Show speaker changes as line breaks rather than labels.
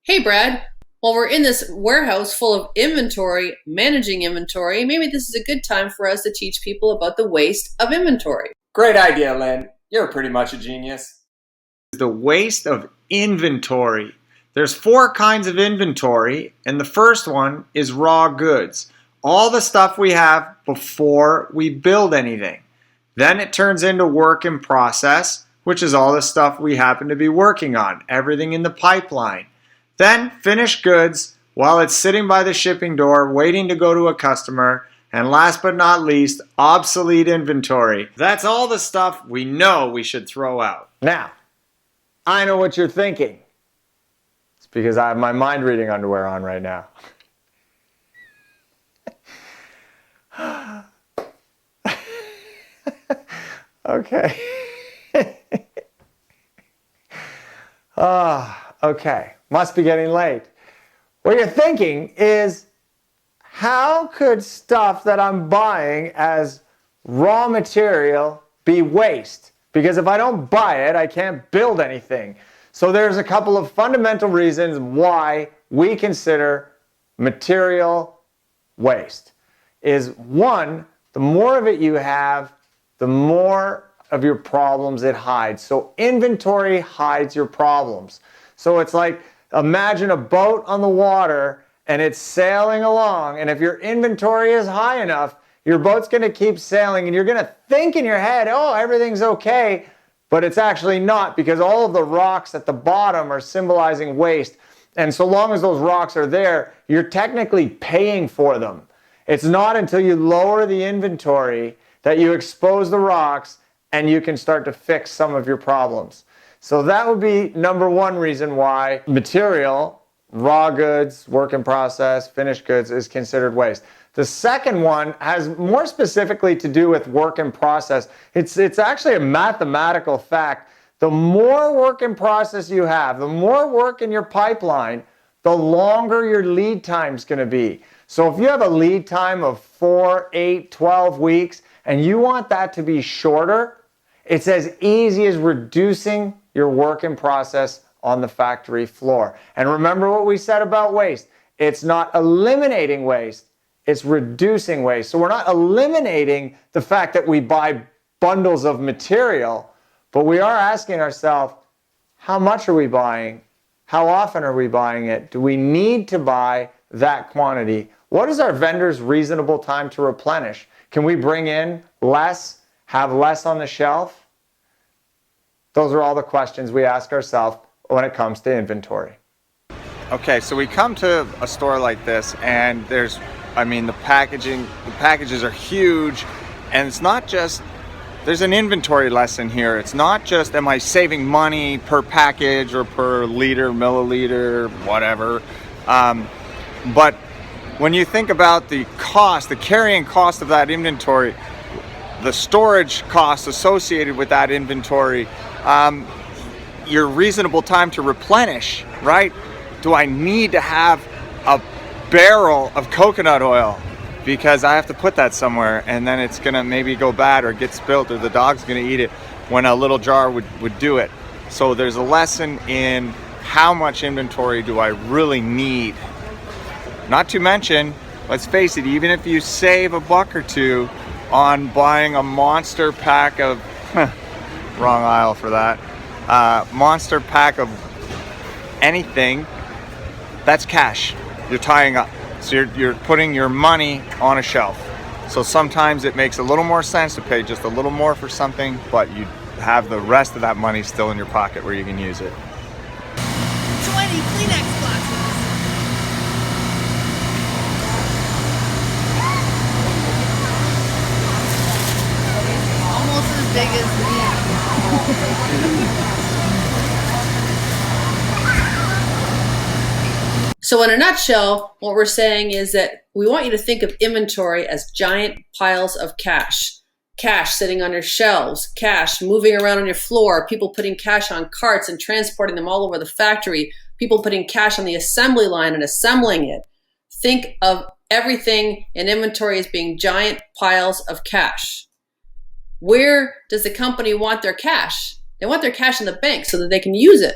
Hey, Brad. While we're in this warehouse full of inventory, managing inventory, maybe this is a good time for us to teach people about the waste of inventory.
Great idea, Lynn. You're pretty much a genius.
The waste of inventory. There's four kinds of inventory, and the first one is raw goods. All the stuff we have before we build anything. Then it turns into work in process, which is all the stuff we happen to be working on, everything in the pipeline. Then finished goods while it's sitting by the shipping door waiting to go to a customer. And last but not least, obsolete inventory. That's all the stuff we know we should throw out.
Now, I know what you're thinking. It's because I have my mind reading underwear on right now. Okay. Okay. Must be getting late. What you're thinking is, how could stuff that I'm buying as raw material be waste? Because if I don't buy it, I can't build anything. So there's a couple of fundamental reasons why we consider material waste. Is one, the more of it you have, the more of your problems it hides. So inventory hides your problems. So it's like, imagine a boat on the water and it's sailing along, and if your inventory is high enough, your boat's going to keep sailing, and you're going to think in your head, oh, everything's okay, but it's actually not, because all of the rocks at the bottom are symbolizing waste. And so long as those rocks are there, you're technically paying for them. It's not until you lower the inventory that you expose the rocks and you can start to fix some of your problems. So that would be number one reason why material, raw goods, work in process, finished goods is considered waste. The second one has more specifically to do with work in process. It's actually a mathematical fact. The more work in process you have, the more work in your pipeline, the longer your lead time is going to be. So if you have a lead time of 4, 8, 12 weeks, and you want that to be shorter, it's as easy as reducing your work in process on the factory floor. And remember what we said about waste. It's not eliminating waste, it's reducing waste. So we're not eliminating the fact that we buy bundles of material, but we are asking ourselves, how much are we buying? How often are we buying it? Do we need to buy that quantity? What is our vendor's reasonable time to replenish? Can we bring in less, have less on the shelf? Those are all the questions we ask ourselves when it comes to inventory.
Okay, so we come to a store like this, and the packages are huge, and it's not just, there's an inventory lesson here. It's not just, am I saving money per package or per liter, milliliter, whatever, but when you think about the cost, the carrying cost of that inventory, the storage costs associated with that inventory, your reasonable time to replenish, right? Do I need to have a barrel of coconut oil because I have to put that somewhere, and then it's gonna maybe go bad or get spilled, or the dog's gonna eat it, when a little jar would do it. So there's a lesson in how much inventory do I really need. Not to mention, let's face it, even if you save $1 or $2 on buying a monster pack of wrong aisle for that, monster pack of anything, that's cash you're tying up. So you're putting your money on a shelf. So sometimes it makes a little more sense to pay just a little more for something, but you have the rest of that money still in your pocket where you can use it.
20 Kleenex boxes. Almost as big as me.
So, in a nutshell, what we're saying is that we want you to think of inventory as giant piles of cash. Cash sitting on your shelves, cash moving around on your floor, people putting cash on carts and transporting them all over the factory, people putting cash on the assembly line and assembling it. Think of everything in inventory as being giant piles of cash. Where does the company want their cash? They want their cash in the bank so that they can use it.